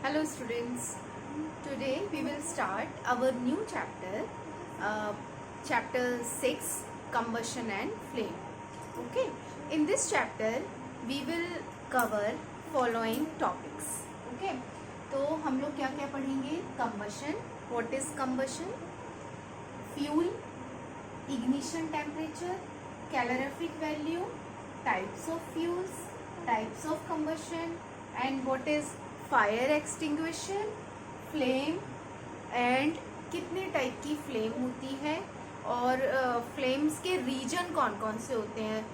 Hello students, today we will start our new chapter, chapter 6, combustion and flame. Okay, in this chapter we will cover following topics. Okay, तो हम लोग क्या क्या पढ़ेंगे? Combustion, what is combustion? Fuel, ignition temperature, calorific value, types of fuels, types of combustion, and what is fire extinguisher, flame and कितने type की flame होती है और फ्लेम्स के रीजन कौन कौन से होते हैं,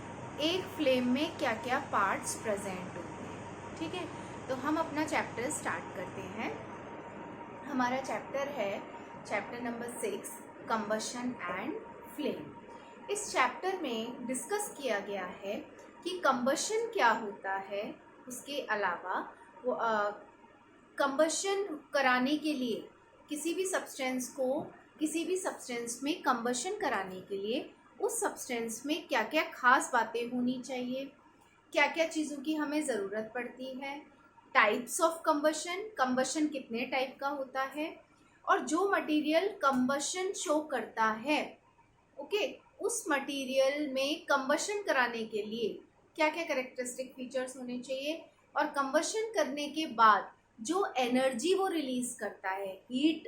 एक फ्लेम में क्या क्या पार्ट्स प्रेजेंट होते हैं. ठीक है, तो हम अपना चैप्टर स्टार्ट करते हैं. हमारा चैप्टर है chapter number 6, combustion and flame. इस चैप्टर में डिस्कस किया गया है कि कंबशन क्या होता है, उसके अलावा वो कंबशन कराने के लिए किसी भी सब्सटेंस में कंबशन कराने के लिए उस सब्सटेंस में क्या क्या खास बातें होनी चाहिए, क्या क्या चीज़ों की हमें ज़रूरत पड़ती है, टाइप्स ऑफ कंबशन कितने टाइप का होता है, और जो मटेरियल कंबशन शो करता है उस मटेरियल में कंबशन कराने के लिए क्या क्या कैरेक्टरिस्टिक फीचर्स होने चाहिए, और कंबशन करने के बाद जो एनर्जी वो रिलीज करता है हीट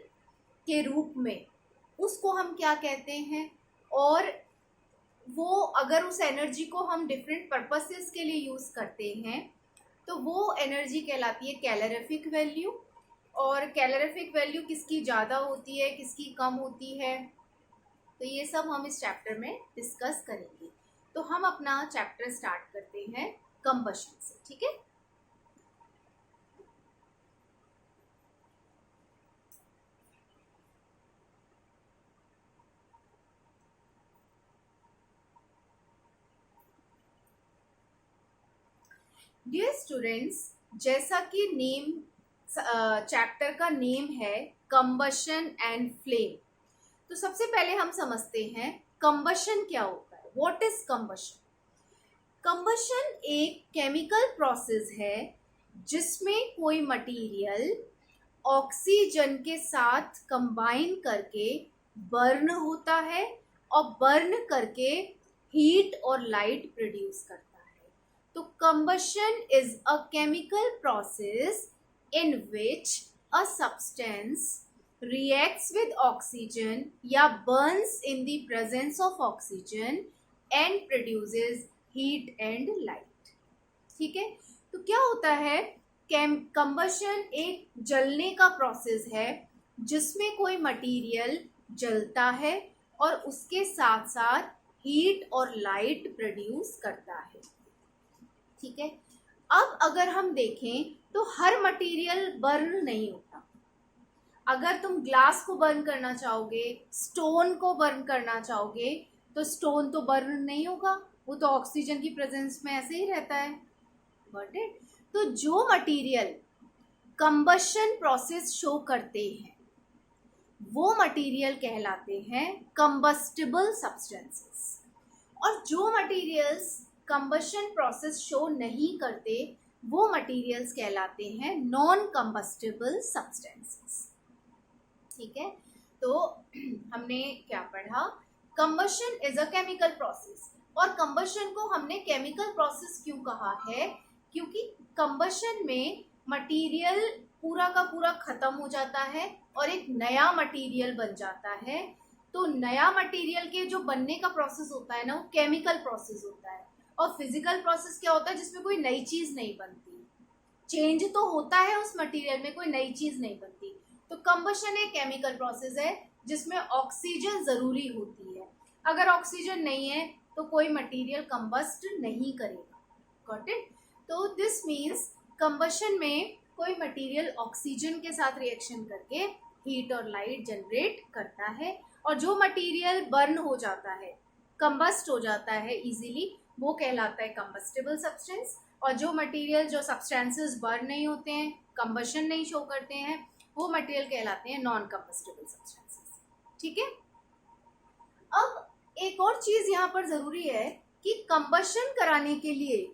के रूप में, उसको हम क्या कहते हैं, और वो अगर उस एनर्जी को हम डिफरेंट पर्पसेस के लिए यूज़ करते हैं तो वो एनर्जी कहलाती है कैलोरीफिक वैल्यू. और कैलोरीफिक वैल्यू किसकी ज़्यादा होती है, किसकी कम होती है, तो ये सब हम इस चैप्टर में डिस्कस करेंगे. तो हम अपना चैप्टर स्टार्ट करते हैं कंबशन से. ठीक है, डियर स्टूडेंट्स, जैसा कि चैप्टर का नेम है कंबशन एंड फ्लेम, तो सबसे पहले हम समझते हैं कंबशन क्या होता है. What is combustion? कंबशन एक केमिकल प्रोसेस है जिसमें कोई मटेरियल ऑक्सीजन के साथ कंबाइन करके बर्न होता है और बर्न करके हीट और लाइट प्रोड्यूस करता है. तो combustion is a chemical process in which a substance reacts with oxygen या burns in the presence of oxygen and produces heat and light. ठीक है, तो क्या होता है, कंबशन एक जलने का प्रोसेस है जिसमें कोई मटेरियल जलता है और उसके साथ साथ हीट और लाइट प्रोड्यूस करता है. ठीक है, अब अगर हम देखें तो हर मटेरियल बर्न नहीं होता. अगर तुम ग्लास को बर्न करना चाहोगे, स्टोन को बर्न करना चाहोगे, तो स्टोन तो बर्न नहीं होगा, वो तो ऑक्सीजन की प्रेजेंस में ऐसे ही रहता है. Got it? तो जो मटेरियल कंबशन प्रोसेस शो करते हैं वो मटेरियल कहलाते हैं कंबस्टिबल सब्सटेंसेस, और जो मटेरियल्स कंबशन प्रोसेस शो नहीं करते वो मटेरियल्स कहलाते हैं नॉन कंबस्टिबल सब्सटेंसेस. ठीक है, तो हमने क्या पढ़ा, combustion is a chemical process. और कंबशन को हमने केमिकल प्रोसेस क्यों कहा है, क्योंकि कंबशन में मटेरियल पूरा का पूरा खत्म हो जाता है और एक नया मटेरियल बन जाता है. तो नया मटेरियल के जो बनने का प्रोसेस होता है ना, वो केमिकल प्रोसेस होता है. और फिजिकल प्रोसेस क्या होता है, जिसमें कोई नई चीज नहीं बनती, चेंज तो होता है उस मटेरियल में, कोई नई चीज नहीं बनती. तो कंबशन एक केमिकल प्रोसेस है जिसमें ऑक्सीजन जरूरी होती है. अगर ऑक्सीजन नहीं है तो कोई मटेरियल कंबस्ट नहीं करेगा. Got it? तो दिस मीन्स कंबशन में कोई मटेरियल ऑक्सीजन के साथ रिएक्शन करके हीट और लाइट जनरेट करता है, और जो मटेरियल बर्न हो जाता है, कंबस्ट हो जाता है इजीली, वो कहलाता है कंबस्टिबल सब्सटेंस. और जो मटेरियल, जो सब्सटेंसेस बर्न नहीं होते हैं, कंबशन नहीं शो करते हैं, वो मटेरियल कहलाते हैं नॉन कंबस्टिबल सब्सटेंसेस. ठीक है, अब एक और चीज यहाँ पर जरूरी है कि कंबशन कराने के लिए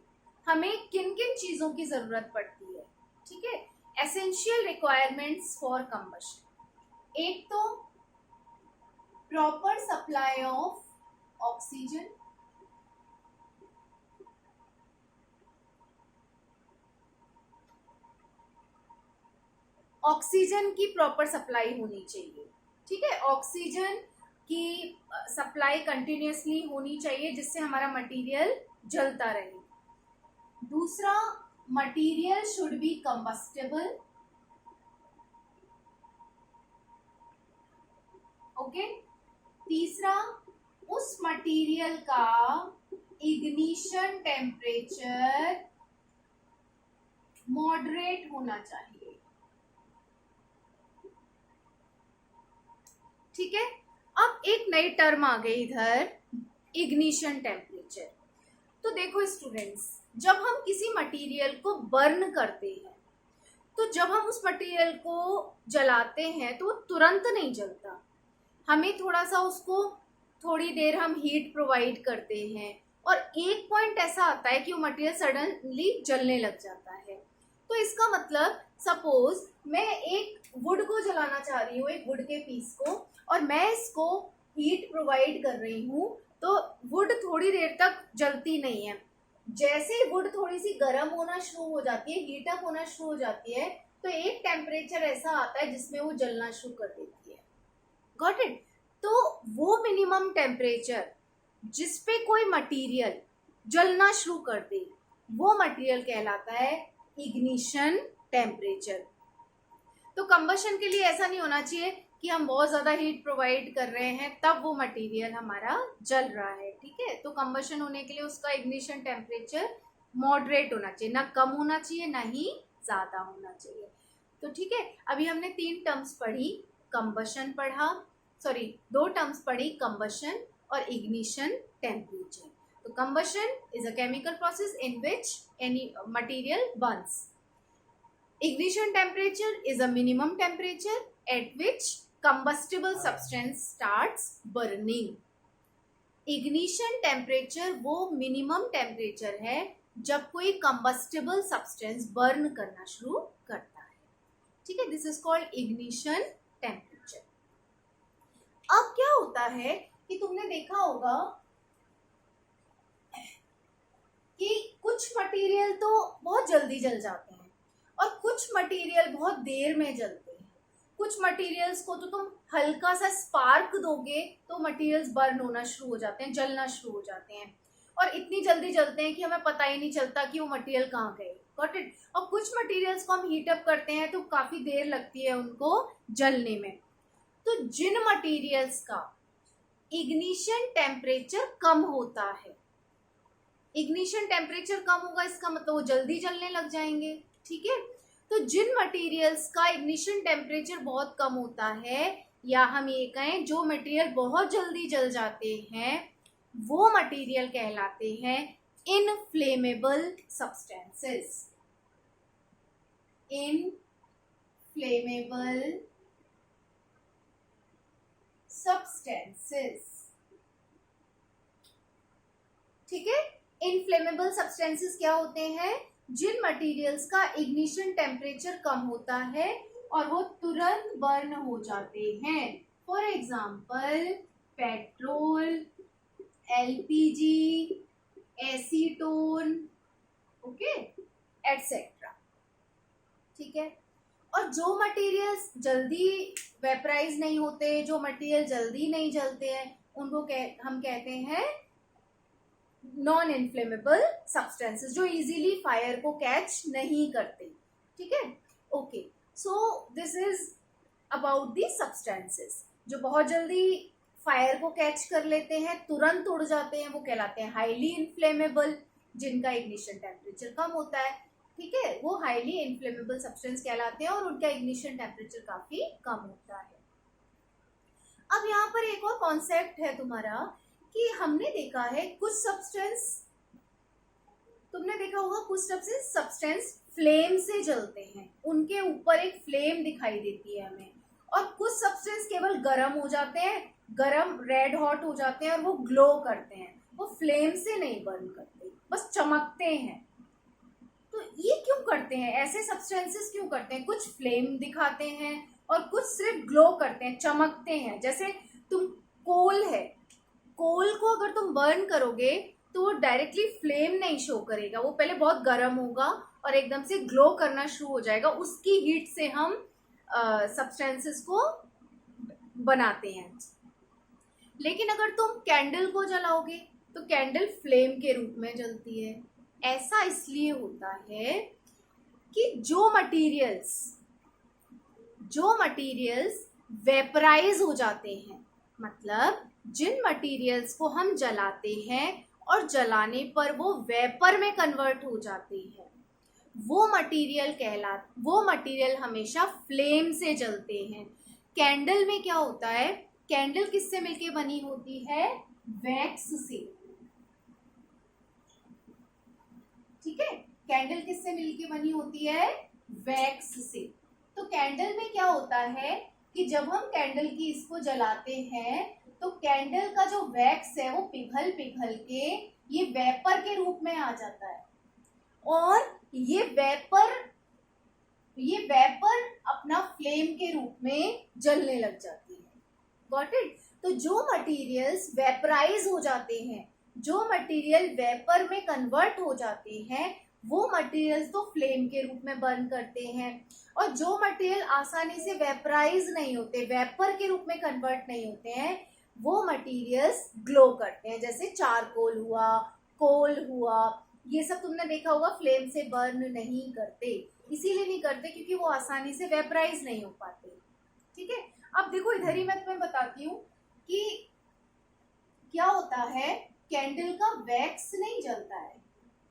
हमें किन किन चीजों की जरूरत पड़ती है. ठीक है, एसेंशियल रिक्वायरमेंट्स फॉर कंबशन। एक तो proper supply of oxygen, oxygen की प्रॉपर सप्लाई होनी चाहिए, ठीक है। ऑक्सीजन की सप्लाई कंटिन्यूअसली होनी चाहिए जिससे हमारा मटेरियल जलता रहे। दूसरा, material should be combustible, okay. तीसरा, उस मटेरियल का इग्निशन टेम्परेचर मॉडरेट होना चाहिए, ठीक है। अब एक नई टर्म आ गई इधर, इग्निशन टेम्परेचर। तो देखो स्टूडेंट्स, जब हम किसी मटेरियल को बर्न करते हैं, तो जब हम उस मटेरियल को जलाते हैं तो वो तुरंत नहीं जलता, हमें थोड़ा सा उसको थोड़ी देर हम हीट प्रोवाइड करते हैं, और एक पॉइंट ऐसा आता है कि वो मटेरियल सडनली जलने लग जाता है। तो इसका मतलब, सपोज मैं एक वुड को जलाना चाह रही हूँ, एक वुड के पीस को, और मैं इसको हीट प्रोवाइड कर रही हूँ, तो वुड थोड़ी देर तक जलती नहीं है। जैसे ही वुड थोड़ी सी गर्म होना शुरू हो जाती है, हीट अप होना शुरू हो जाती है, तो एक टेम्परेचर ऐसा आता है जिसमें वो जलना शुरू कर देती है। Got it? तो वो मिनिमम टेम्परेचर जिस पे कोई मटेरियल जलना शुरू कर दे, वो मटेरियल कहलाता है इग्निशन टेम्परेचर। तो कंबशन के लिए ऐसा नहीं होना चाहिए कि हम बहुत ज्यादा हीट प्रोवाइड कर रहे हैं तब वो मटेरियल हमारा जल रहा है, ठीक है। तो कंबशन होने के लिए उसका इग्निशन टेम्परेचर मॉडरेट होना चाहिए, ना कम होना चाहिए ना ही ज्यादा होना चाहिए। तो ठीक है, अभी हमने 3 टर्म्स पढ़ी, कंबशन पढ़ा, सॉरी 2 टर्म्स पढ़ी, कंबशन और इग्निशन टेम्परेचर। तो combustion is a chemical process in which any material Burns. Ignition temperature is a minimum temperature at which combustible substance starts burning. Ignition temperature वो minimum temperature है जब कोई combustible substance burn करना शुरू करता है, ठीक है। This is called ignition temperature. अब क्या होता है कि तुमने देखा होगा कि कुछ मटेरियल तो बहुत जल्दी जल जाते हैं और कुछ मटेरियल बहुत देर में जलते हैं। कुछ मटेरियल्स को तो तुम हल्का सा स्पार्क दोगे तो मटेरियल्स बर्न होना शुरू हो जाते हैं, जलना शुरू हो जाते हैं, और इतनी जल्दी जलते हैं कि हमें पता ही नहीं चलता कि वो मटेरियल कहाँ गए। Got it? और कुछ मटेरियल्स को हम हीट अप करते हैं तो काफी देर लगती है उनको जलने में। तो जिन मटेरियल्स का इग्निशन टेम्परेचर कम होता है, इग्निशन टेम्परेचर कम होगा इसका मतलब वो जल्दी जलने लग जाएंगे, ठीक है। तो जिन मटेरियल्स का इग्निशन टेम्परेचर बहुत कम होता है, या हम ये कहें जो मटेरियल बहुत जल्दी जल जाते हैं, वो मटेरियल कहलाते हैं इनफ्लेमेबल सब्सटेंसेस। इनफ्लेमेबल सब्सटेंसेस, ठीक है। इनफ्लेमेबल सब्सटेंसेस क्या होते हैं? जिन मटेरियल्स का इग्निशन टेम्परेचर कम होता है और वो तुरंत बर्न हो जाते हैं। For example petrol, LPG, acetone, okay, etcetera, ठीक है। और जो मटेरियल्स जल्दी वेपराइज नहीं होते, जो मटेरियल जल्दी नहीं जलते हैं, उनको हम कहते हैं नॉन इन्फ्लेमेबल सब्सटेंसेस, जो इजीली फायर को कैच नहीं करते, ठीक है। Okay, so this is about the substances जो बहुत जल्दी फायर को कैच कर लेते हैं, तुरंत उड़ जाते हैं, वो कहलाते हैं हाईली इन्फ्लेमेबल। जिनका इग्निशन टेम्परेचर कम होता है, ठीक है, वो हाईली इन्फ्लेमेबल सब्सटेंस कहलाते हैं और उनका इग्निशन टेम्परेचर काफी कम होता है। अब यहाँ पर एक और कॉन्सेप्ट है तुम्हारा कि हमने देखा है कुछ सब्सटेंस, तुमने देखा होगा कुछ सब्सटेंस फ्लेम से जलते हैं, उनके ऊपर एक फ्लेम दिखाई देती है हमें, और कुछ सब्सटेंस केवल गर्म हो जाते हैं, गर्म रेड हॉट हो जाते हैं और वो ग्लो करते हैं, वो फ्लेम से नहीं बर्न करते, बस चमकते हैं। तो तो ये क्यों करते हैं, ऐसे सब्सटेंसेस क्यों करते हैं? कुछ फ्लेम दिखाते हैं और कुछ सिर्फ ग्लो करते हैं, चमकते हैं। जैसे तुम कोल है, कोल को अगर तुम बर्न करोगे तो वो डायरेक्टली फ्लेम नहीं शो करेगा, वो पहले बहुत गर्म होगा और एकदम से ग्लो करना शुरू हो जाएगा। उसकी हीट से हम सब्सटेंसेस को बनाते हैं। लेकिन अगर तुम कैंडल को जलाओगे तो कैंडल फ्लेम के रूप में जलती है। ऐसा इसलिए होता है कि जो मटेरियल्स वेपराइज हो जाते हैं, मतलब जिन मटेरियल्स को हम जलाते हैं और जलाने पर वो वेपर में कन्वर्ट हो जाते हैं, वो मटेरियल हमेशा फ्लेम से जलते हैं। कैंडल में क्या होता है, कैंडल किससे मिलके बनी होती है? वैक्स से। ठीक है, कैंडल किससे मिलके बनी होती है? वैक्स से। तो कैंडल में क्या होता है कि जब हम कैंडल की इसको जलाते हैं तो कैंडल का जो वैक्स है वो पिघल पिघल के ये वेपर के रूप में आ जाता है और ये वेपर अपना फ्लेम के रूप में जलने लग जाती है। Got it? तो जो मटेरियल्स वेपराइज हो जाते हैं, जो मटेरियल वेपर में कन्वर्ट हो जाते हैं, वो मटेरियल्स तो फ्लेम के रूप में बर्न करते हैं। और जो मटेरियल आसानी से वेपराइज नहीं होते, वेपर के रूप में कन्वर्ट नहीं होते हैं, वो मटेरियल्स ग्लो करते हैं। जैसे चारकोल हुआ, कोल हुआ, ये सब तुमने देखा होगा फ्लेम से बर्न नहीं करते। इसीलिए नहीं करते क्योंकि वो आसानी से वेपराइज नहीं हो पाते। ठीक है, अब देखो इधर ही मैं तुम्हें बताती हूँ कि क्या होता है। कैंडल का वैक्स नहीं जलता है।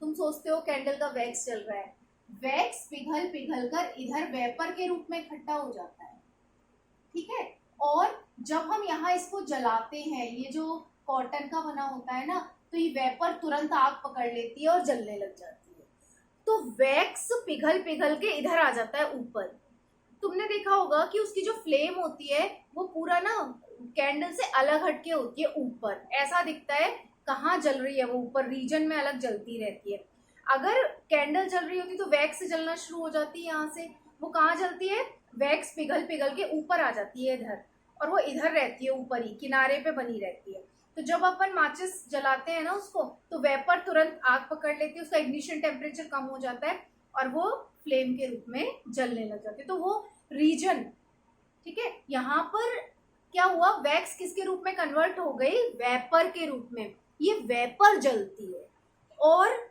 तुम सोचते हो कैंडल का वैक्स जल रहा है, वैक्स पिघल पिघल कर इधर वेपर के रूप में इकट्ठा हो जाता है। ठीक है, और जब हम यहाँ इसको जलाते हैं, ये जो कॉटन का बना होता है ना, तो ये वेपर तुरंत आग पकड़ लेती है और जलने लग जाती है। तो वैक्स पिघल पिघल के इधर आ जाता है ऊपर। तुमने देखा होगा कि उसकी जो फ्लेम होती है वो पूरा ना कैंडल से अलग हटके होती है, ऊपर ऐसा दिखता है कहाँ जल रही है, वो ऊपर रीजन में अलग जलती रहती है। अगर कैंडल जल रही होती तो वैक्स जलना शुरू हो जाती है, यहाँ से वो कहाँ जलती है, वैक्स पिघल पिघल के ऊपर आ जाती है इधर, और वो इधर रहती है ऊपर ही किनारे पे बनी रहती है। तो जब अपन माचिस जलाते हैं ना उसको, तो वेपर तुरंत आग पकड़ लेती है, उसका इग्निशन टेम्परेचर कम हो जाता है और वो फ्लेम के रूप में जलने लग जाती है। तो वो रीजन, ठीक है, यहाँ पर क्या हुआ, वैक्स किसके रूप में कन्वर्ट हो गई, वेपर के रूप में। ये वेपर जलती है और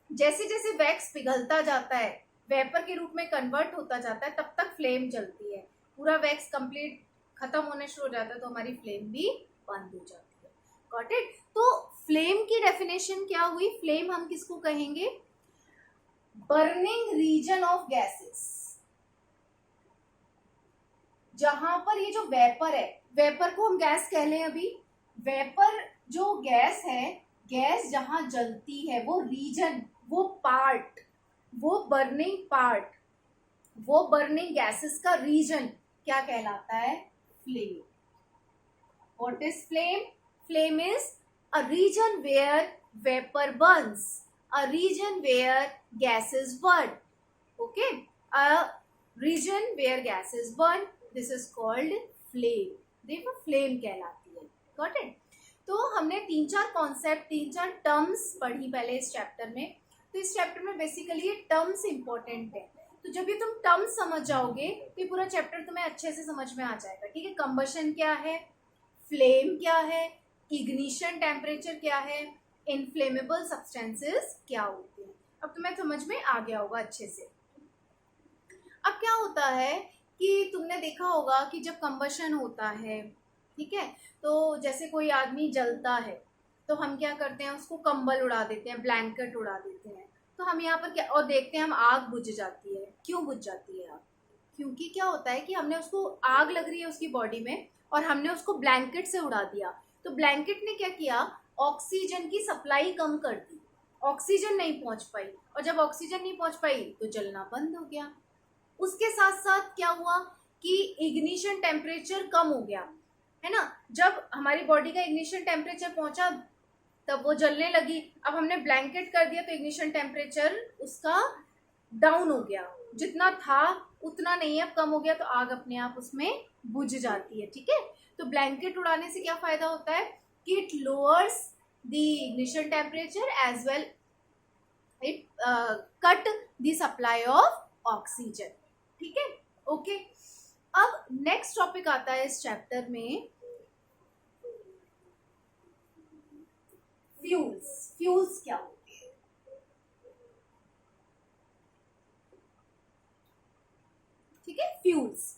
जैसे जैसे वैक्स पिघलता जाता है, वेपर के रूप में कन्वर्ट होता जाता है, तब तक फ्लेम जलती है। पूरा वैक्स कंप्लीट खत्म होने शुरू हो जाता है तो हमारी फ्लेम भी बंद हो जाती है। Got it? तो फ्लेम की डेफिनेशन क्या हुई? फ्लेम हम किसको कहेंगे? Burning region of gases. जहां पर ये जो वेपर है, वेपर को हम गैस कह लें अभी, वेपर जो गैस है, गैस जहां जलती है वो रीजन, वो पार्ट, वो बर्निंग पार्ट, वो बर्निंग गैसेस का रीजन क्या कहलाता है? Flame. What is flame? Flame is a region where vapour burns, a region where gases burn. Okay, a region where gases burn, this is called flame. देखो flame कहलाती है। Got it? तो हमने 3-4 concept, 3-4 terms पढ़ी पहले इस chapter में। तो इस चैप्टर में बेसिकली ये टर्म्स इंपॉर्टेंट है। तो जब भी तुम टर्म्स समझ जाओगे तो ये पूरा चैप्टर तुम्हें अच्छे से समझ में आ जाएगा। ठीक है, कंबशन क्या है, फ्लेम क्या है, इग्निशन टेम्परेचर क्या है, इनफ्लेमेबल सब्सटेंसेस क्या होते हैं। अब तुम्हें समझ में आ गया होगा अच्छे से। अब क्या होता है कि तुमने देखा होगा कि जब कंबशन होता है, ठीक है, तो जैसे कोई आदमी जलता है तो हम क्या करते हैं, उसको कंबल उड़ा देते हैं, ब्लैंकेट उड़ा देते हैं। तो हम यहाँ पर क्या और देखते हैं, हम आग बुझ जाती है। क्यों बुझ जाती है आग? क्योंकि क्या होता है कि हमने उसको, आग लग रही है उसकी बॉडी में और हमने उसको ब्लैंकेट से उड़ा दिया। तो ब्लैंकेट ने क्या किया, ऑक्सीजन की सप्लाई कम कर दी, ऑक्सीजन नहीं पहुंच पाई, और जब ऑक्सीजन नहीं पहुंच पाई तो जलना बंद हो गया। उसके साथ साथ क्या हुआ कि इग्निशन टेम्परेचर कम हो गया, है ना। जब हमारी बॉडी का इग्निशन टेम्परेचर पहुंचा तब वो जलने लगी। अब हमने ब्लैंकेट कर दिया तो इग्निशन टेम्परेचर उसका डाउन हो गया, जितना था उतना नहीं है, अब कम हो गया, तो आग अपने आप उसमें बुझ जाती है। ठीक है, तो ब्लैंकेट उड़ाने से क्या फायदा होता है कि it lowers the ignition temperature as well it cut the supply of oxygen. ठीक है, ओके। अब नेक्स्ट टॉपिक आता है इस चैप्टर में फ्यूल्स। फ्यूल्स क्या होते हैं? ठीक है, फ्यूल्स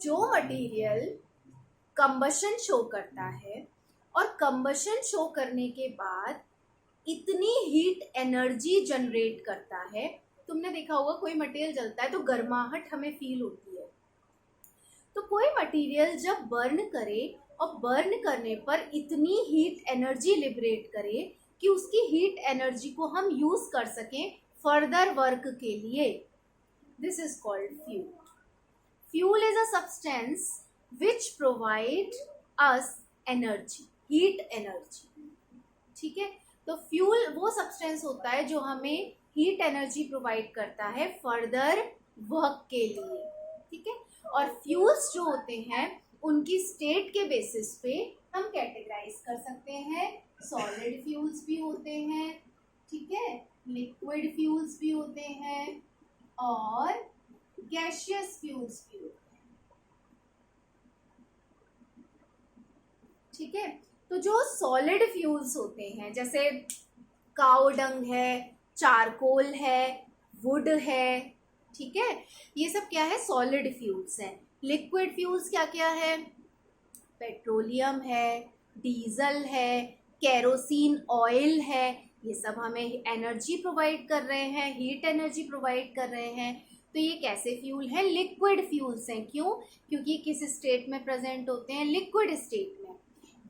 जो मटेरियल कंबशन शो करता है और कंबशन शो करने के बाद इतनी हीट एनर्जी जनरेट करता है। तुमने देखा होगा कोई मटेरियल जलता है तो गर्माहट हमें फील होती है। तो कोई मटेरियल जब बर्न करे और बर्न करने पर इतनी हीट एनर्जी लिबरेट करे कि उसकी हीट एनर्जी को हम यूज कर सकें फर्दर वर्क के लिए, this is called fuel. Fuel is a substance which provide us energy, heat energy. ठीक है, तो फ्यूल वो सब्सटेंस होता है जो हमें हीट एनर्जी प्रोवाइड करता है फर्दर वर्क के लिए। ठीक है, और फ्यूल्स जो होते हैं उनकी स्टेट के बेसिस पे हम कैटेगराइज कर सकते हैं। सॉलिड फ्यूल्स भी होते हैं, ठीक है, लिक्विड फ्यूल्स भी होते हैं और गैसियस फ्यूल्स भी होते हैं। ठीक है, तो जो सॉलिड फ्यूल्स होते हैं जैसे काऊ डंग है, चारकोल है, वुड है, ठीक है, ये सब क्या है? सॉलिड फ्यूल्स हैं। लिक्विड फ्यूल्स क्या क्या है? पेट्रोलियम है, डीजल है, केरोसिन ऑयल है, ये सब हमें एनर्जी प्रोवाइड कर रहे हैं, हीट एनर्जी प्रोवाइड कर रहे हैं। तो ये कैसे फ्यूल हैं? लिक्विड फ्यूल्स हैं। क्यों? क्योंकि किस स्टेट में प्रेजेंट होते हैं? लिक्विड स्टेट में।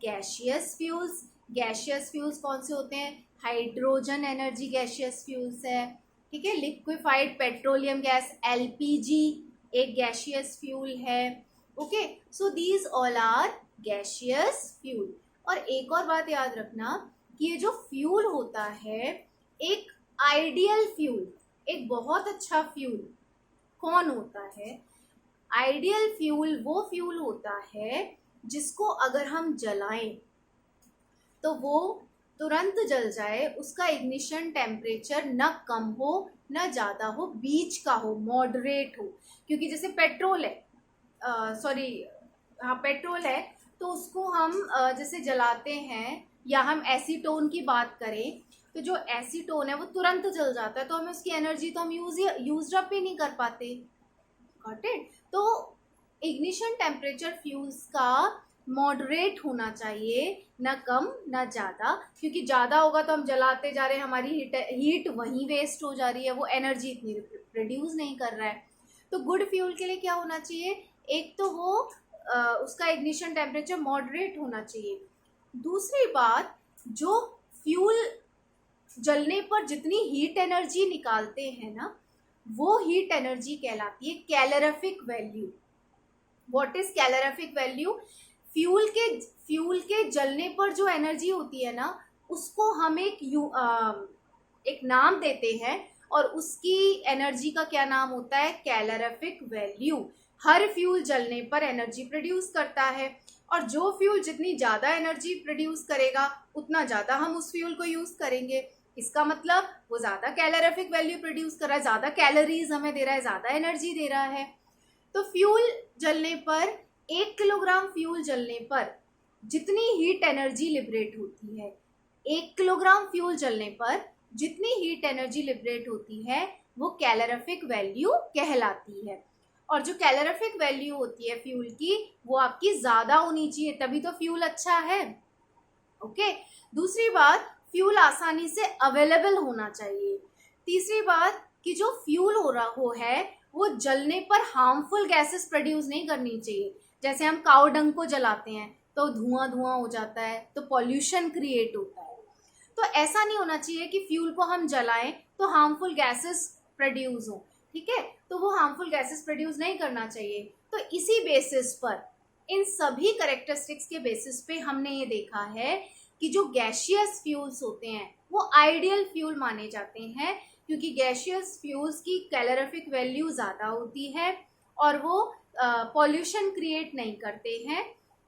गैसियस फ्यूल्स, गैसियस फ्यूल्स कौन से होते हैं? हाइड्रोजन एनर्जी गैसियस फ्यूल्स है। ठीक है, लिक्विफाइड पेट्रोलियम गैस एलपीजी एक गैसियस फ्यूल है। Okay, so these all are gaseous fuel. और एक और बात याद रखना कि ये जो फ्यूल होता है एक आइडियल फ्यूल, एक बहुत अच्छा फ्यूल कौन होता है? आइडियल फ्यूल वो फ्यूल होता है जिसको अगर हम जलाएं तो वो तुरंत जल जाए, उसका इग्निशन टेम्परेचर न कम हो न ज़्यादा हो, बीच का हो, मॉडरेट हो। क्योंकि जैसे पेट्रोल है, पेट्रोल है तो उसको हम जैसे जलाते हैं या हम एसीटोन की बात करें तो जो एसीटोन है वो तुरंत जल जाता है, तो हमें उसकी एनर्जी तो हम यूज अप ही नहीं कर पाते। Got it? तो इग्निशन टेम्परेचर फ्यूल्स का मॉडरेट होना चाहिए, ना कम ना ज़्यादा, क्योंकि ज़्यादा होगा तो हम जलाते जा रहे हैं, हमारी हीट वहीं वेस्ट हो जा रही है, वो एनर्जी इतनी प्रोड्यूस नहीं कर रहा है। तो गुड फ्यूल के लिए क्या होना चाहिए? एक तो वो उसका इग्निशन टेम्परेचर मॉडरेट होना चाहिए। दूसरी बात, जो फ्यूल जलने पर जितनी हीट एनर्जी निकालते हैं ना, वो हीट एनर्जी कहलाती है calorific value. What is calorific value? Fuel के जलने पर जो एनर्जी होती है ना, उसको हम एक नाम देते हैं और उसकी एनर्जी का क्या नाम होता है? Calorific value. हर फ्यूल जलने पर एनर्जी प्रोड्यूस करता है और जो फ्यूल जितनी ज़्यादा एनर्जी प्रोड्यूस करेगा उतना ज़्यादा हम उस फ्यूल को यूज़ करेंगे। इसका मतलब वो ज़्यादा कैलोरीफिक वैल्यू प्रोड्यूस कर रहा है, ज़्यादा कैलोरीज हमें दे रहा है, ज़्यादा एनर्जी दे रहा है। तो फ्यूल जलने पर 1 किलोग्राम फ्यूल जलने पर जितनी हीट एनर्जी लिबरेट होती है, 1 किलोग्राम फ्यूल जलने पर जितनी हीट एनर्जी लिबरेट होती है वो कैलोरीफिक वैल्यू कहलाती है। और जो कैलोरीफिक वैल्यू होती है फ्यूल की वो आपकी ज़्यादा होनी चाहिए, तभी तो फ्यूल अच्छा है। ओके, दूसरी बात, फ्यूल आसानी से अवेलेबल होना चाहिए। तीसरी बात कि जो फ्यूल हो रहा है वो जलने पर हार्मफुल गैसेस प्रोड्यूस नहीं करनी चाहिए। जैसे हम काऊ डंग को जलाते हैं तो धुआं धुआं हो जाता है, तो पॉल्यूशन क्रिएट होता है। तो ऐसा नहीं होना चाहिए कि फ्यूल को हम जलाएं तो हार्मफुल गैसेस प्रोड्यूस हो। ठीक है, तो वो हार्मफुल गैसेस प्रोड्यूस नहीं करना चाहिए। तो इसी बेसिस पर, इन सभी करेक्टरिस्टिक्स के बेसिस पे हमने ये देखा है कि जो गैशियस फ्यूल्स होते हैं वो आइडियल फ्यूल माने जाते हैं, क्योंकि गैशियस फ्यूल्स की कैलोरीफिक वैल्यू ज़्यादा होती है और वो पॉल्यूशन क्रिएट नहीं करते हैं।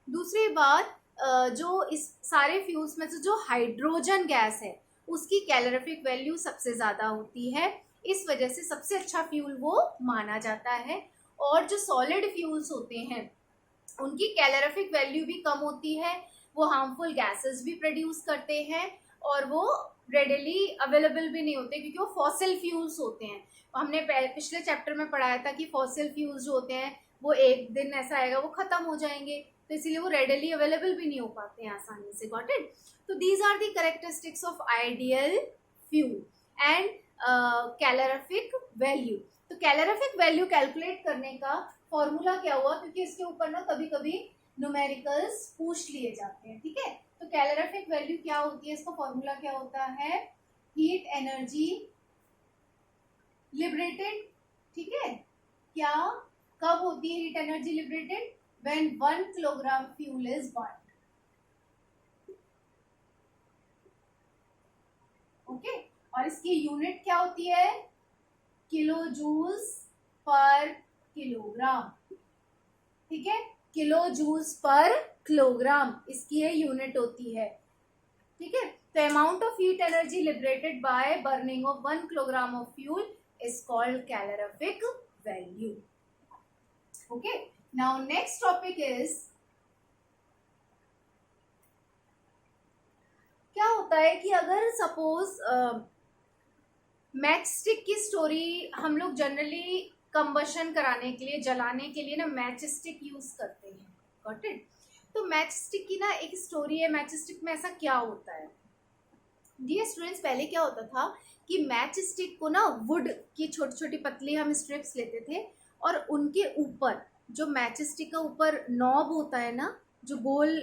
दूसरी बात, जो इस सारे फ्यूल्स में से जो हाइड्रोजन गैस है उसकी कैलोरीफिक वैल्यू सबसे ज़्यादा होती है, इस वजह से सबसे अच्छा फ्यूल वो माना जाता है। और जो सॉलिड फ्यूल्स होते हैं उनकी कैलोरीफिक वैल्यू भी कम होती है, वो हार्मफुल गैसेस भी प्रोड्यूस करते हैं और वो रेडिली अवेलेबल भी नहीं होते, क्योंकि वो फॉसिल फ्यूल्स होते हैं। हमने पिछले चैप्टर में पढ़ाया था कि फॉसिल फ्यूल्स जो होते हैं वो एक दिन ऐसा आएगा वो खत्म हो जाएंगे, तो इसीलिए वो रेडिली अवेलेबल भी नहीं हो पाते हैं आसानी से। Got it? तो these are the characteristics of ideal fuel and calorific value. तो कैलोरीफिक वैल्यू कैलकुलेट करने का फॉर्मूला क्या हुआ, क्योंकि इसके ऊपर ना कभी कभी न्यूमेरिकल्स पूछ लिए जाते हैं, ठीक है। तो कैलोरीफिक वैल्यू क्या होती है, इसका फॉर्मूला क्या होता है, हीट एनर्जी लिबरेटेड, ठीक है। क्या कब होती है heat energy liberated? When 1 kilogram fuel is burned, okay. और इसकी यूनिट क्या होती है, किलो जूल्स पर किलोग्राम, ठीक है, किलो जूल्स पर किलोग्राम इसकी ये यूनिट होती है, ठीक है। तो amount of heat energy liberated by burning of 1 kilogram of fuel is called calorific value, okay. Now next topic is, क्या होता है कि अगर सपोज मैच स्टिक की स्टोरी हम लोग जनरली कंबशन कराने के लिए, जलाने के लिए ना मैच स्टिक यूज करते हैं, गॉट इट। तो मैच स्टिक की ना एक स्टोरी है, मैच स्टिक में ऐसा क्या होता है डियर स्टूडेंट्स। पहले क्या होता था कि मैच स्टिक को ना वुड की छोटी छोटी पतली हम स्ट्रिप्स लेते थे और उनके ऊपर जो मैच स्टिक का ऊपर नॉब होता है ना, जो गोल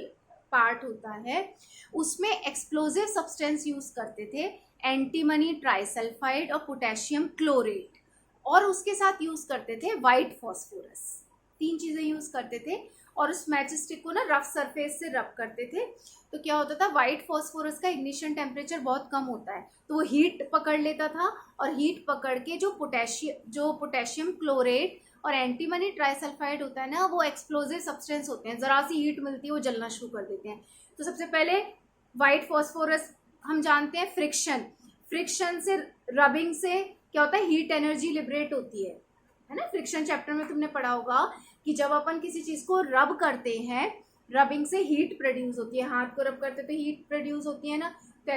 पार्ट होता है, उसमें एक्सप्लोजिव सब्सटेंस यूज करते थे, एंटीमनी ट्राइसल्फाइड और पोटेशियम क्लोरेट, और उसके साथ यूज करते थे वाइट फॉस्फोरस। 3 चीजें यूज करते थे और उस मैच स्टिक को ना रफ सरफेस से रब करते थे। तो क्या होता था, वाइट फॉस्फोरस का इग्निशन टेम्परेचर बहुत कम होता है, तो वो हीट पकड़ लेता था और हीट पकड़ के जो पोटेशियम क्लोरेट और एंटीमनी ट्राइसल्फाइड होता है ना, वो एक्सप्लोजिव सब्सटेंस होते हैं, जरा सी हीट मिलती है वो जलना शुरू कर देते हैं। तो सबसे पहले वाइट फॉस्फोरस हम जानते हैं फ्रिक्शन से, रबिंग से क्या होता है, हीट एनर्जी लिबरेट होती है ना। फ्रिक्शन चैप्टर में तुमने पढ़ा होगा कि जब अपन किसी चीज को रब करते हैं, रबिंग से हीट प्रोड्यूस होती है, हाथ को रब करते तो हीट प्रोड्यूस होती है ना। तो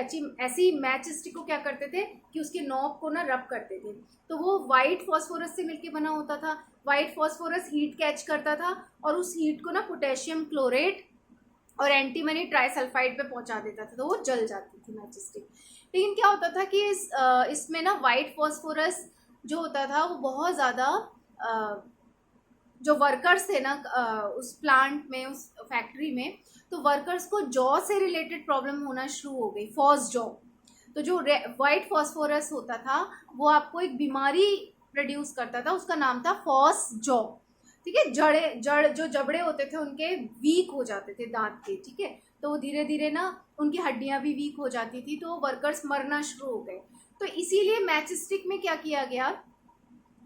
ऐसी मैच स्टिक को क्या करते थे कि उसके नॉब को ना रब करते थे, तो वो वाइट फॉस्फोरस से मिलके बना होता था। वाइट फॉस्फोरस हीट कैच करता था और उस हीट को ना पोटेशियम क्लोरेट और एंटीमनी ट्राइसल्फाइड पे पहुंचा देता था, तो वो जल जाती थी मैच स्टिक। लेकिन क्या होता था कि इसमें ना वाइट फॉस्फोरस जो होता था वो बहुत ज़्यादा, जो वर्कर्स थे ना उस प्लांट में, उस फैक्ट्री में, तो वर्कर्स को जॉ से रिलेटेड प्रॉब्लम होना शुरू हो गई, फॉस जॉ। तो जो वाइट फॉस्फोरस होता था वो आपको एक बीमारी प्रोड्यूस करता था, उसका नाम था फॉस जॉ, ठीक है। जो जबड़े होते थे उनके वीक हो जाते थे दांत के, ठीक है। तो धीरे धीरे ना उनकी हड्डियां भी वीक हो जाती थी, तो वर्कर्स मरना शुरू हो गए। तो इसीलिए मैच स्टिक में क्या किया गया,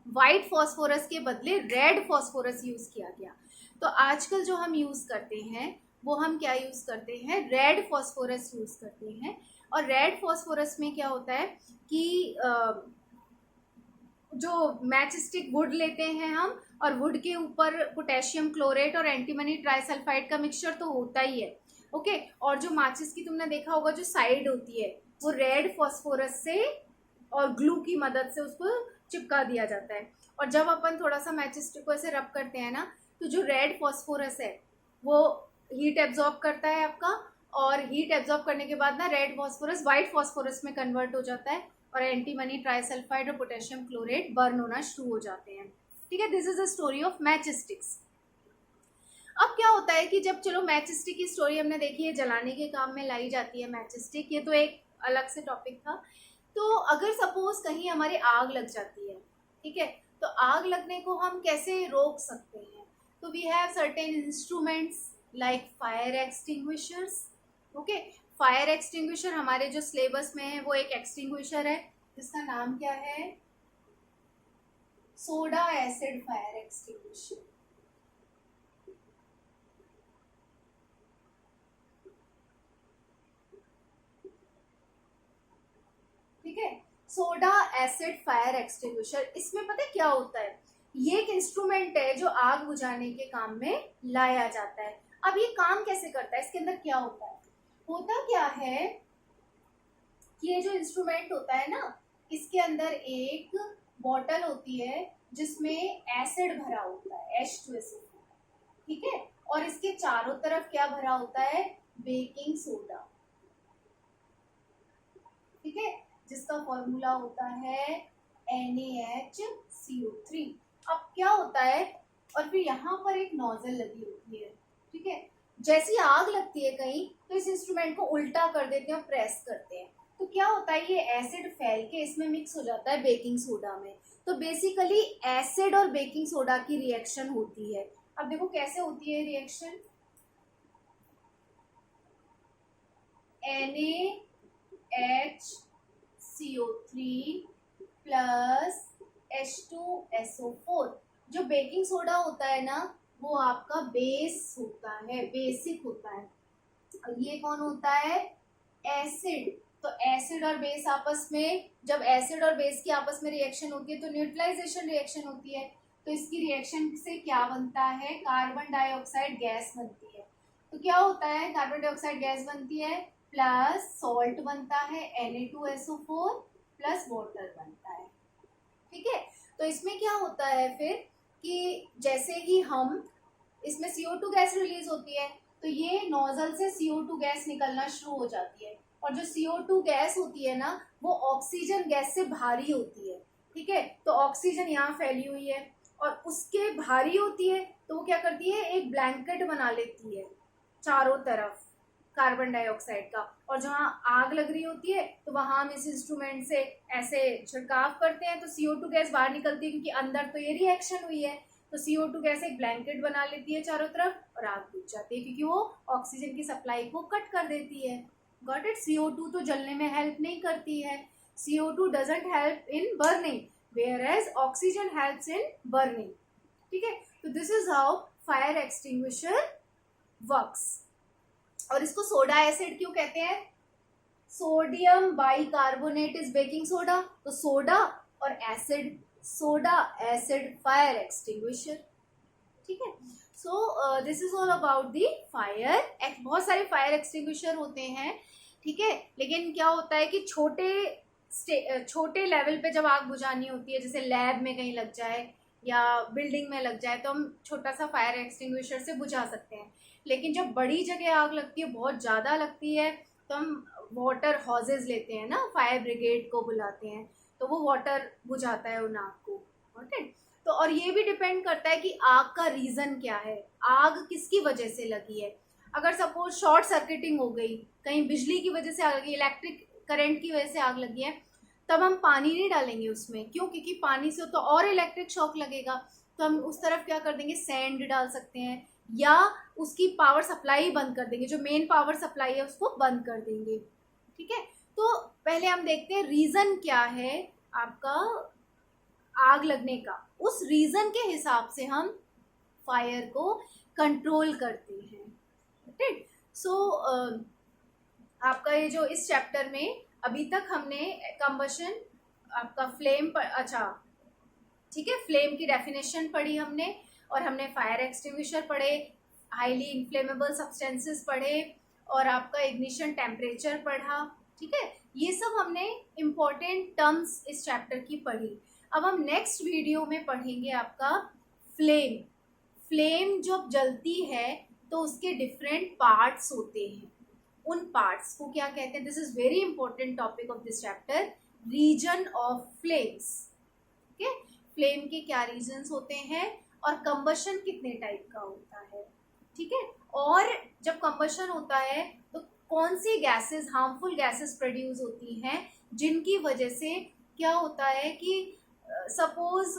वाइट फॉस्फोरस के बदले रेड फॉस्फोरस यूज किया गया। तो आजकल जो हम यूज करते हैं वो हम क्या यूज करते हैं, रेड फॉस्फोरस यूज करते हैं। और रेड फॉस्फोरस में क्या होता है कि जो मैच स्टिक वुड लेते हैं हम, और वुड के ऊपर पोटेशियम क्लोरेट और एंटीमनी ट्राइसल्फाइड का मिक्सचर तो होता ही है, ओके। और जो माचिस की तुमने देखा होगा जो साइड होती है वो रेड फॉस्फोरस से और ग्लू की मदद से उसको चिपका दिया जाता है। और जब अपन थोड़ा सा मैच स्टिक को ऐसे रब करते हैं ना, तो जो रेड फॉस्फोरस है वो हीट एब्जॉर्ब करता है आपका, और हीट एब्जॉर्ब करने के बाद ना रेड फॉस्फोरस वाइट फॉस्फोरस में कन्वर्ट हो जाता है और एंटीमनी ट्राइसल्फाइड और पोटेशियम क्लोरेट बर्न होना शुरू हो जाते हैं, ठीक है। This is the story of match sticks. अब क्या होता है कि जब, चलो मैच स्टिक की स्टोरी हमने देखी है, जलाने के काम में लाई जाती है मैच स्टिक, ये तो एक अलग से टॉपिक था। तो अगर सपोज कहीं हमारी आग लग जाती है, ठीक है, तो आग लगने को हम कैसे रोक सकते हैं, तो we have certain instruments like fire extinguishers, okay. Fire extinguisher हमारे जो सिलेबस में है वो एक एक्सटिंग्विशर है जिसका नाम क्या है, सोडा एसिड फायर एक्सटिंग्विशर। ठीक है, सोडा एसिड फायर एक्सटिंग्विशर। इसमें पता है क्या होता है, ये एक इंस्ट्रूमेंट है जो आग बुझाने के काम में लाया जाता है। अब ये काम कैसे करता है, इसके अंदर क्या होता है, होता क्या है कि ये जो इंस्ट्रूमेंट होता है ना, इसके अंदर एक बॉटल होती है जिसमें एसिड भरा होता है, H2SO4, ठीक है, और इसके चारों तरफ क्या भरा होता है, बेकिंग सोडा, ठीक है, जिसका फॉर्मूला होता है NaHCO3। अब क्या होता है, और फिर यहाँ पर एक नोजल लगी होती है, ठीक है, जैसी आग लगती है कहीं तो इस इंस्ट्रूमेंट को उल्टा कर देते हैं और प्रेस करते हैं, तो क्या होता है, ये एसिड फैल के इसमें मिक्स हो जाता है बेकिंग सोडा में। तो बेसिकली एसिड और बेकिंग सोडा की रिएक्शन होती है। अब देखो कैसे होती है रिएक्शन, NaHCO3 प्लस H2SO4। जो बेकिंग सोडा होता है ना वो आपका बेस होता है, बेसिक होता है, और ये कौन होता है, एसिड। तो एसिड और बेस आपस में, जब एसिड और बेस की आपस में रिएक्शन होती है तो न्यूट्रलाइजेशन रिएक्शन होती है। तो इसकी रिएक्शन से क्या बनता है, कार्बन डाइऑक्साइड गैस बनती है। तो क्या होता है, कार्बन डाइऑक्साइड गैस बनती है प्लस सॉल्ट बनता है Na2SO4 प्लस वाटर बनता है, ठीक है। तो इसमें क्या होता है फिर कि जैसे ही हम इसमें CO2 गैस रिलीज होती है तो ये नोजल से CO2 गैस निकलना शुरू हो जाती है, और जो CO2 गैस होती है ना वो ऑक्सीजन गैस से भारी होती है, ठीक है। तो ऑक्सीजन यहाँ फैली हुई है और उसके भारी होती है तो वो क्या करती है, एक ब्लैंकेट बना लेती है चारों तरफ कार्बन डाइऑक्साइड का, और जहाँ आग लग रही होती है तो वहां हम इस इंस्ट्रूमेंट से ऐसे छिड़काव करते हैं तो CO2 गैस बाहर निकलती है, क्योंकि अंदर तो ये रिएक्शन हुई है। तो CO2 गैस एक ब्लैंकेट बना लेती है चारों तरफ और आग बुझ जाती है, क्योंकि वो ऑक्सीजन की सप्लाई को कट कर देती है। Got it. CO2 तो जलने में हेल्प नहीं करती है, CO2 doesn't help in burning, whereas oxygen helps in burning, ठीक है। तो this is how fire extinguisher works. और इसको सोडा एसिड क्यों कहते हैं, sodium bicarbonate is baking soda, तो सोडा और acid, soda acid fire extinguisher, ठीक है। So this is all about the fire. बहुत सारे फायर एक्सटिंग्विशर होते हैं, ठीक है, लेकिन क्या होता है कि छोटे लेवल पे जब आग बुझानी होती है, जैसे लैब में कहीं लग जाए या बिल्डिंग में लग जाए तो हम छोटा सा फायर एक्सटिंग्विशर से बुझा सकते हैं। लेकिन जब बड़ी जगह आग लगती है, बहुत ज़्यादा लगती है, तो हम वाटर हॉजेज लेते हैं ना, फायर ब्रिगेड को बुलाते हैं, तो वो वाटर बुझाता है उन आग को, ओके। तो और ये भी डिपेंड करता है कि आग का रीज़न क्या है, आग किसकी वजह से लगी है। अगर सपोज शॉर्ट सर्किटिंग हो गई, कहीं बिजली की वजह से आग लगी, इलेक्ट्रिक करंट की वजह से आग लगी है, तब हम पानी नहीं डालेंगे उसमें, क्यों, क्योंकि पानी से तो और इलेक्ट्रिक शॉक लगेगा। तो हम उस तरफ क्या कर देंगे, सैंड डाल सकते हैं, या उसकी पावर सप्लाई बंद कर देंगे, जो मेन पावर सप्लाई है उसको बंद कर देंगे, ठीक है। तो पहले हम देखते हैं रीजन क्या है आपका आग लगने का, उस रीजन के हिसाब से हम फायर को कंट्रोल करते हैं, राइट। सो आपका ये जो इस चैप्टर में अभी तक हमने कंबशन, आपका फ्लेम पर, अच्छा ठीक है, फ्लेम की डेफिनेशन पढ़ी हमने, और हमने फायर एक्सटिंग्विशर पढ़े, हाईली इन्फ्लेमेबल सब्सटेंसेस पढ़े, और आपका इग्निशन टेम्परेचर पढ़ा, ठीक है। ये सब हमने इम्पोर्टेंट टर्म्स इस चैप्टर की पढ़ी। अब हम नेक्स्ट वीडियो में पढ़ेंगे आपका फ्लेम। फ्लेम जब जलती है तो उसके डिफरेंट पार्ट्स होते हैं, उन पार्ट्स को क्या कहते हैं, this is very important topic of this chapter, region of flames, ठीक है। फ्लेम के क्या रीजन्स होते हैं और कंबशन कितने टाइप का होता है, ठीक है। और जब कंबशन होता है तो कौन सी गैसेस, हार्मफुल गैसेस प्रोड्यूस होती हैं, जिनकी वजह से क्या होता है कि सपोज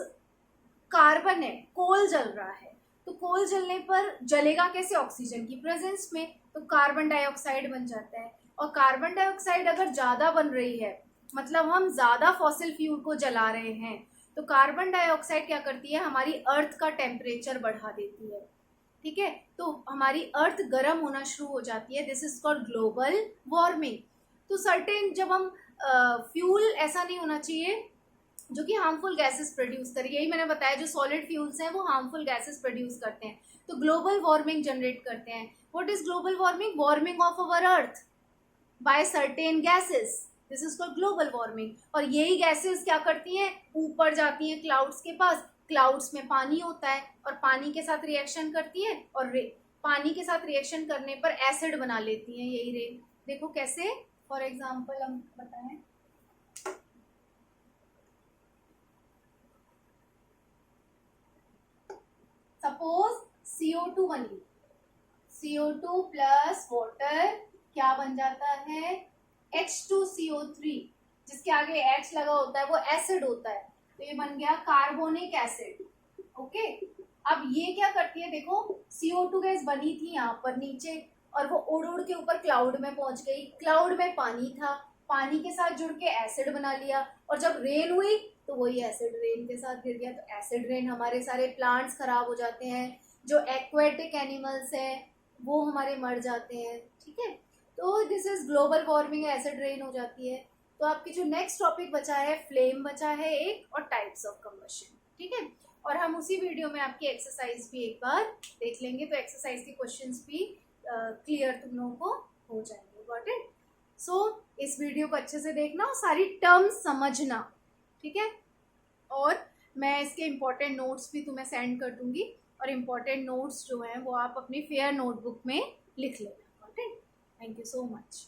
कार्बन है, कोल जल रहा है, तो कोल जलने पर जलेगा कैसे, ऑक्सीजन की प्रेजेंस में, तो कार्बन डाइऑक्साइड बन जाता है, और कार्बन डाइऑक्साइड अगर ज़्यादा बन रही है, मतलब हम ज़्यादा फॉसिल फ्यूल को जला रहे हैं, तो कार्बन डाइऑक्साइड क्या करती है, हमारी अर्थ का टेम्परेचर बढ़ा देती है। ठीक है, तो हमारी अर्थ गर्म होना शुरू हो जाती है। This is called global warming. तो सर्टेन जब हम फ्यूल ऐसा नहीं होना चाहिए जो कि हार्मफुल गैसेस प्रोड्यूस करे। यही मैंने बताया, जो सॉलिड फ्यूल्स हैं वो हार्मफुल गैसेस प्रोड्यूस करते हैं, तो ग्लोबल वार्मिंग जनरेट करते हैं। What is global warming? Warming of our earth by certain gases, this is called global warming. और यही गैसेस क्या करती हैं, ऊपर जाती हैं क्लाउड्स के पास, क्लाउड्स में पानी होता है और पानी के साथ रिएक्शन करती है, और पानी के साथ रिएक्शन करने पर एसिड बना लेती हैं यही रेन। देखो कैसे, फॉर एग्जाम्पल हम बताएं, सपोज CO2 बन ली, CO2 प्लस वाटर क्या बन जाता है, H2CO3, जिसके आगे H लगा होता है वो एसिड होता है, तो ये बन गया कार्बोनिक एसिड। ओके, अब ये क्या करती है, देखो CO2 गैस बनी थी यहाँ पर नीचे, और वो उड़ उड़ के ऊपर क्लाउड में पहुंच गई, क्लाउड में पानी था, पानी के साथ जुड़ के एसिड बना लिया, और जब रेन हुई तो वही एसिड रेन के साथ गिर गया, तो एसिड रेन हमारे सारे प्लांट्स खराब हो जाते हैं, जो एक्वेटिक एनिमल्स हैं वो हमारे मर जाते हैं। ठीक है, तो this is global warming, acid rain हो जाती है। तो आपकी जो नेक्स्ट टॉपिक बचा है, फ्लेम बचा है एक, और टाइप्स ऑफ कंबशन। ठीक है, और हम उसी वीडियो में आपकी एक्सरसाइज भी एक बार देख लेंगे, तो एक्सरसाइज के क्वेश्चंस भी क्लियर तुम लोगों को हो जाएंगे। Got it? सो इस वीडियो को अच्छे से देखना और सारी टर्म्स समझना। ठीक है, और मैं इसके इम्पोर्टेंट नोट्स भी तुम्हें सेंड कर दूंगी, और इम्पोर्टेंट नोट्स जो हैं वो आप अपनी फेयर नोटबुक में लिख लेना। Got it? Thank you so much.